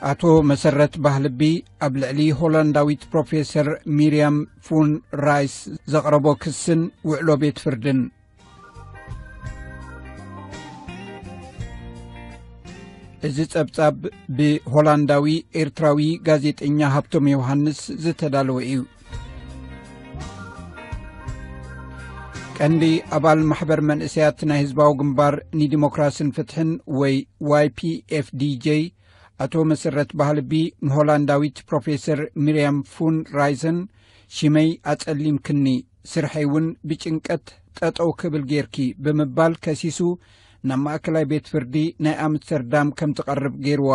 አቶ መሰረት ባህልቢ አብልዕሊ ሆላንዳዊት ፕሮፈሶር ሚርያም ፉን ራይስ ዘቅረቦ ክስን ውዕሎ ቤት ፍርድን እዚ ጸብጻብ ብሆላንዳዊ ኤርትራዊ ጋዜጠኛ ሀብቶም ዮሐንስ ዝተዳለወ እዩ። ቀንዲ አባል ማሕበር መንእሰያት ናይ ህዝባዊ ግንባር ንዲሞክራሲን ፍትሕን ወይ YPFDJ አቶ መሰረት ባህልቢ ንሆላንዳዊት ፕሮፈሶር ሚርያም ፉን ራይሰን ሽመይ አጸሊም ክኒ ስርሐይውን ብጭንቀት ጠጠው ክብል ጌርኪ በመባል ከሲሱ ናብ ማእከላይ ቤት ፍርዲ ናይ አምስተርዳም ከም ተቀርብ ጌርዋ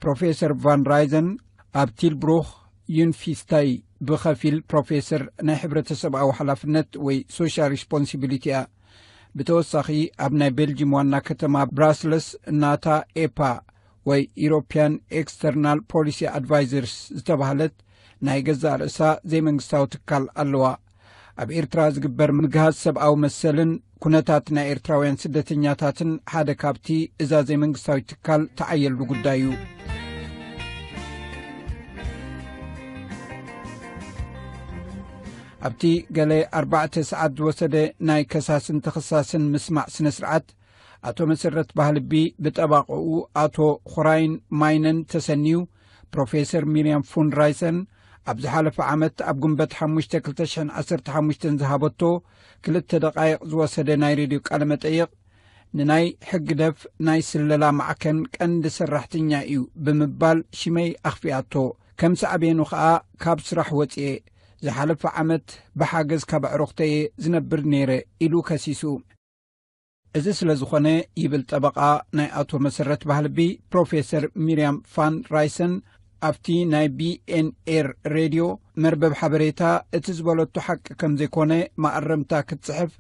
ፕሮፈሶር ቫን ራይሰን ኣብ ቲልብሩክ ዩኒቨርሲቲ ብኸፊል ፕሮፈሶር ናይ ሕብረተሰባዊ ሓላፍነት ወይ ሶሻል ሪስፖንሲቢሊቲ ብተወሳኺ ኣብ ናይ ቤልጂየም ዋና ከተማ ብራስለስ እናታ ኤፓ ወይ ኢሮፒያን ኤክስተርናል ፖሊሲ አድቫይዘርስ ዝተባህለት ናይ ገዛእ ርእሳ ዘይመንግስታዊ ትካል ኣለዋ። ኣብ ኤርትራ ዝግበር ምግሃዝ ሰብኣዊ መሰልን ኩነታት ናይ ኤርትራውያን ስደተኛታትን ሓደ ካብቲ እዛ ዘይመንግስታዊ ትካል ተዓየሉ ጉዳይ እዩ። ኣብቲ ገለ 4 ሰዓት ዝወሰደ ናይ ከሳስን ተኸሳስን ምስማዕ ስነ ስርዓት አቶ መሰረት ባህልቢ ብጠባቅኡ አቶ ኹራይን ማይነን ተሰኒዩ ፕሮፈሶር ሚርያም ፉን ራይሰን ኣብ ዝሓለፈ ዓመት ኣብ ግንቦት 5 2015 ዝሃበቶ 2 ደቂቕ ዝወሰደ ናይ ሬድዮ ቃለ መጠይቕ ንናይ ሕግደፍ ናይ ስለላ ማዕከን ቀንዲ ሰራሕተኛ እዩ ብምባል ሽመይ ኣኽፊኣቶ ከም ሰዓቤኑ ከዓ ካብ ስራሕ ወፅኤ ዝሓለፈ ዓመት ብሓገዝ ካብ ኣዕሩኽተየ ዝነብር ነይረ ኢሉ ከሲሱ እዚ ስለ ዝኾነ ይብል ጠበቃ ናይ አቶ መሰረት ባህልቢ ፕሮፈሶር ሚርያም ፋን ራይሰን ኣብቲ ናይ BNR ሬድዮ መርበብ ሓበሬታ እቲ ዝበለቶ ሓቂ ከም ዘይኮነ ማዕረምታ ክትጽሕፍ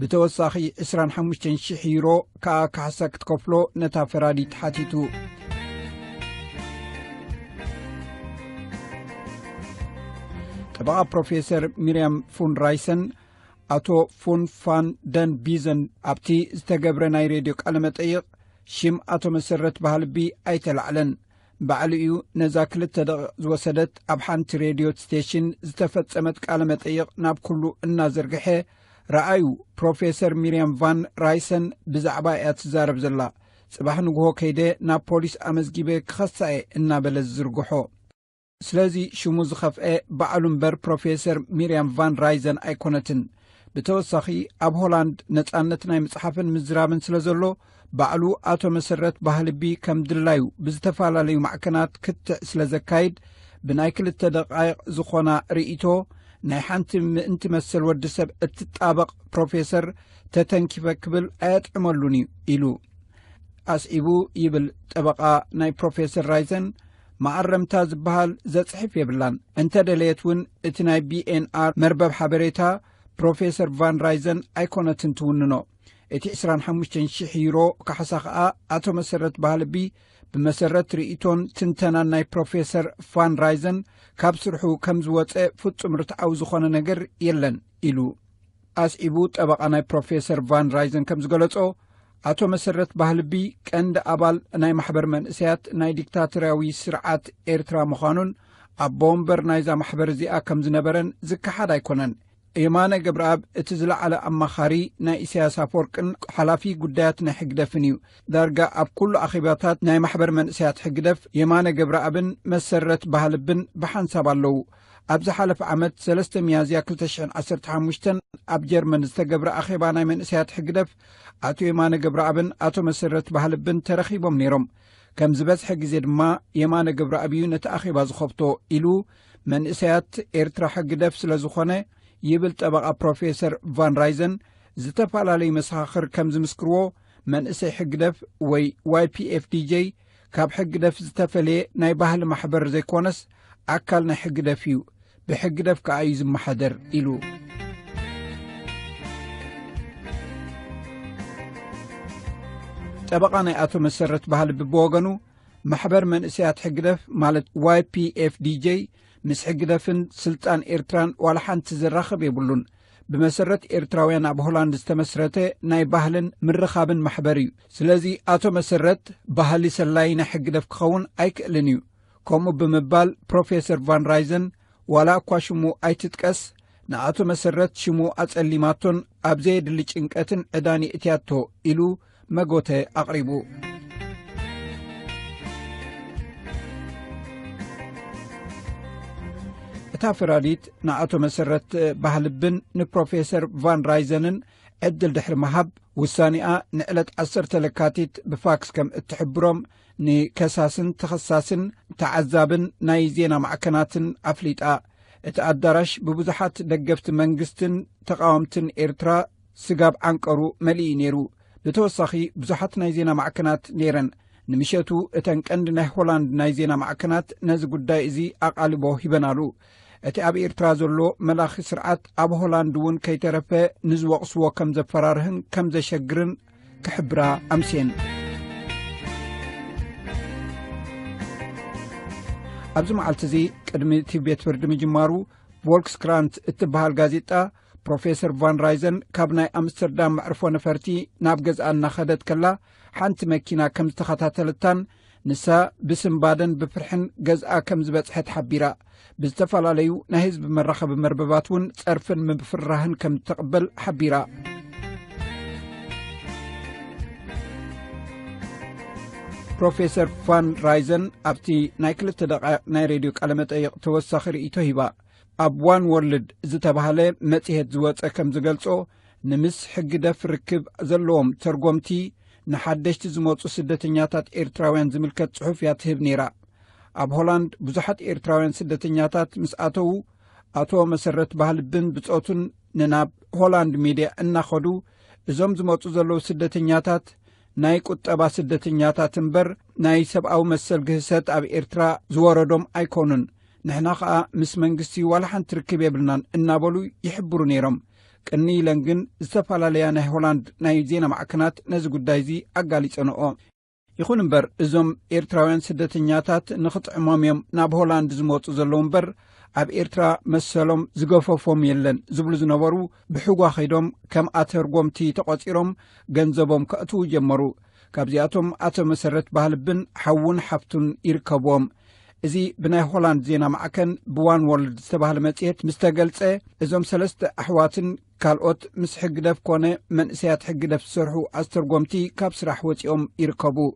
ብተወሳኺ 25,000 ዩሮ ከዓ ካሕሳ ክትከፍሎ ነታ ፈራዲት ሓቲቱ ጠበቃ ፕሮፈሶር ሚርያም ፉን ራይሰን አቶ ፉን ፋን ደን ቢዘን ኣብቲ ዝተገብረ ናይ ሬድዮ ቃለ መጠይቕ ሽም አቶ መሰረት ባህልቢ ኣይተላዕለን ባዕልኡ ነዛ 2 ደቂቕ ዝወሰደት ኣብ ሓንቲ ሬድዮ ስቴሽን ዝተፈጸመት ቃለ መጠይቕ ናብ ኩሉ እናዘርግሐ ረኣዩ ፕሮፈሶር ሚርያም ቫን ራይሰን ብዛዕባ እያ ትዛረብ ዘላ ጽባሕ ንግሆ ከይደ ናብ ፖሊስ ኣመዝጊበ ክኸሳኤ እናበለ ዝዝርግሖ ስለዚ ሽሙ ዝኸፍአ ባዕሉ እምበር ፕሮፈሶር ሚርያም ቫን ራይሰን ኣይኮነትን ብተወሳኺ ኣብ ሆላንድ ነጻነት ናይ መጽሓፍን ምዝራብን ስለ ዘሎ ባዕሉ አቶ መሰረት ባህልቢ ከም ድላዩ ብዝተፈላለዩ ማዕከናት ክትዕ ስለ ዘካይድ ብናይ 2 ደቂቕ ዝኾና ርእይቶ ናይ ሓንቲ ምእንቲ መሰል ወዲ ሰብ እትጣበቕ ፕሮፈሶር ተተንኪፈ ክብል ኣየጥዕመሉን ኢሉ ኣስዒቡ ይብል ጠበቃ ናይ ፕሮፈሶር ራይሰን ማዕረምታ ዝበሃል ዘጽሕፍ የብላን እንተደለየት እውን እቲ ናይ BNR መርበብ ሓበሬታ ፕሮፈሶር ቫን ራይሰን ኣይኮነትን ትውንኖ እቲ 25,000 ዩሮ ካሕሳ ከዓ አቶ መሰረት ባህልቢ ብመሰረት ርእይቶን ትንተናን ናይ ፕሮፈሶር ቫን ራይሰን ካብ ስርሑ ከም ዝወፀ ፍጹም ርትዓዊ ዝኾነ ነገር የለን ኢሉ ኣስዒቡ ጠበቃ ናይ ፕሮፈሶር ቫን ራይሰን ከም ዝገለጾ አቶ መሰረት ባህልቢ ቀንዲ አባል ናይ ማሕበር መንእሰያት ናይ ዲክታቶርያዊ ስርዓት ኤርትራ ምዃኑን ኣብ ቦምበር ናይዛ ማሕበር እዚኣ ከም ዝነበረን ዝከሓድ ኣይኮነን የማነ ገብረአብ እቲ ዝለዓለ ኣማኻሪ ናይ ኢሳያስ አፈወርቅን ሓላፊ ጉዳያት ናይ ሕግደፍን እዩ ዳርጋ ኣብ ኩሉ ኣኼባታት ናይ ማሕበር መንእሰያት ሕግደፍ የማነ ገብረአብን መሰረት ባህልብን ብሓንሳብ ኣለዉ ኣብ ዝሓለፈ ዓመት 3 ሚያዝያ 2015 ኣብ ጀርመን ዝተገብረ ኣኼባ ናይ መንእሰያት ሕግደፍ አቶ የማነ ገብረአብን አቶ መሰረት ባህልብን ተረኺቦም ነይሮም ከም ዝበዝሐ ግዜ ድማ የማነ ገብረአብ እዩ ነቲ ኣኼባ ዝኸፍቶ ኢሉ መንእሰያት ኤርትራ ሕግደፍ ስለ ዝኾነ ይብል ጠበቃ ፕሮፈሶር ቫን ራይሰን ዝተፈላለዩ መሰኻኽር ከም ዝምስክርዎ መንእሰይ ሕግደፍ ወይ YPFDJ ካብ ሕግደፍ ዝተፈለየ ናይ ባህሊ ማሕበር ዘይኮነስ ኣካል ናይ ሕግደፍ እዩ ብሕግደፍ ከዓ እዩ ዝመሓደር ኢሉ ጠበቃ ናይ አቶ መሰረት ባህልቢ ብወገኑ ማሕበር መንእሰያት ሕግደፍ ማለት YPFDJ ምስ ሕግደፍን ስልጣን ኤርትራን ዋላ ሓንቲ ዝራኸብ የብሉን بمسرت إرتراويان أب هولاند استمسرته ناي باهلن مرخابن محبريو سلازي أتو مسرت باهلي سلاينا حق دفكخون أيك لنيو كومو بمبال بروفيسور فان رايزن ولا أكوا شمو أيتتكس نأتو مسرت شمو أتسليماتون أبزيد اللي چنكتن عداني اتياتو إلو مغوته أقربو تافراديت نأتو مسرت بحلبن نبروفيسور فان رايزنن عدل دحر مهب وسانيا نقلت 10 تلكاتيت بفاكس كم اتحبروم ني كساسن تخصاصن تعذابن ناي زينا معكناتن أفليتا اتقدرش ببزحات دقفت منغستن تقاومتن إرترا سقاب عنقرو ملي نيرو بتوصخي بزحات ناي زينا معكنات نيرن نمشيتو اتنقند هولاند ناي زينا معكنات نزقو دايزي أقالبو هبنالو اتي أب إرترا زلو ملاخي سرعات أب هولاندون كي ترفى نزوقسو كم زفرارهن كم زشقرن كحبرا أمسين أبزو معالتزي قدمي تيبيت فرد مجمارو فولكس كرانت اتبهال غازيتا بروفيسور فان رايزن كابناي أمستردام معرفو نفرتي نابغز آنا خدت كلا حانت مكينا كم زتخطاتلتان نسا بسم بادن بفرحن غزآ كم زبتحت حبيرا بزتفال عليو نهز بمرخب مربباتون صرفن مبفرهن كم تقبل حبيرا بروفيسور فان رايزن أبتي نايكل تدقى ناي راديو كلمة أيق توسخر إيتوهيبا أبوان وورلد زتبهالي متيهت زوات أكم زغلصو نمس حق دف ركب زلوم ترغمتي نحدشت زموتو سدتنياتات إرتراوين زملكت صحفيات هب نيرا أب هولاند بزحت إرتراوين سدتنياتات مسأتو أتو مسرت بحلبن بصوتن نناب هولاند ميديا اناخدو زوم زموتو زلو سدتنياتات ناي قطبا سدتنياتات انبر ناي سبعو مسل جهسات أب إرترا زواردوم أيكونن نحنا خا مس منغستي ولا حن تركب يبلنان انابلو يحبرو نيرم كني لنجن استفالاليا هولاند ناي زينا معكنات نزقو دايزي أقالي صنعو يخون انبر ازوم إرتراوين سدتنياتات نخط عماميم ناب هولاند زموتو زلوم بر أب إرترا مسلوم زغفوفوم يلن زبلو زنورو بحقوا خيدوم كم أترغومتي تقوصيروم گنزبوم كأتو جمرو كابزياتوم أتو مسرت بحلبن حون حفتون يركبوم ازي بناي هولاند زينا معكن بوان وورلد استبهال متيت مستقلصه ازوم سلست احواتن كالوت مس حق دف كونه منسيات حق دف سرحو استرغومتي كاب سراح وصيوم يركبو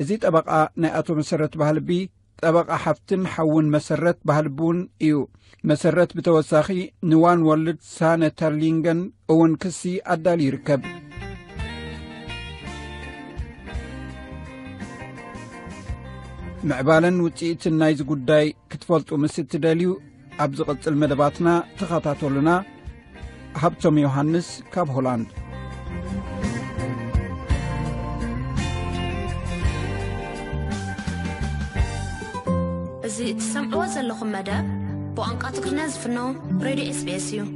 ازي طبقه ناتو مسرت بحلبي طبقه حفتن حون مسرت بحلبون ايو مسرت بتوساخي نوان وورلد سانه ترلينغن اون كسي ادال يركب معبالن وطيت النايز قداي كتفلطو مسد داليو أبز قص المدباتنا تخطاتو لنا هبتم يوحنس كاب هولاند زي تسمعوا زلكم مدى بوانقات كرناز فنو راديو SBS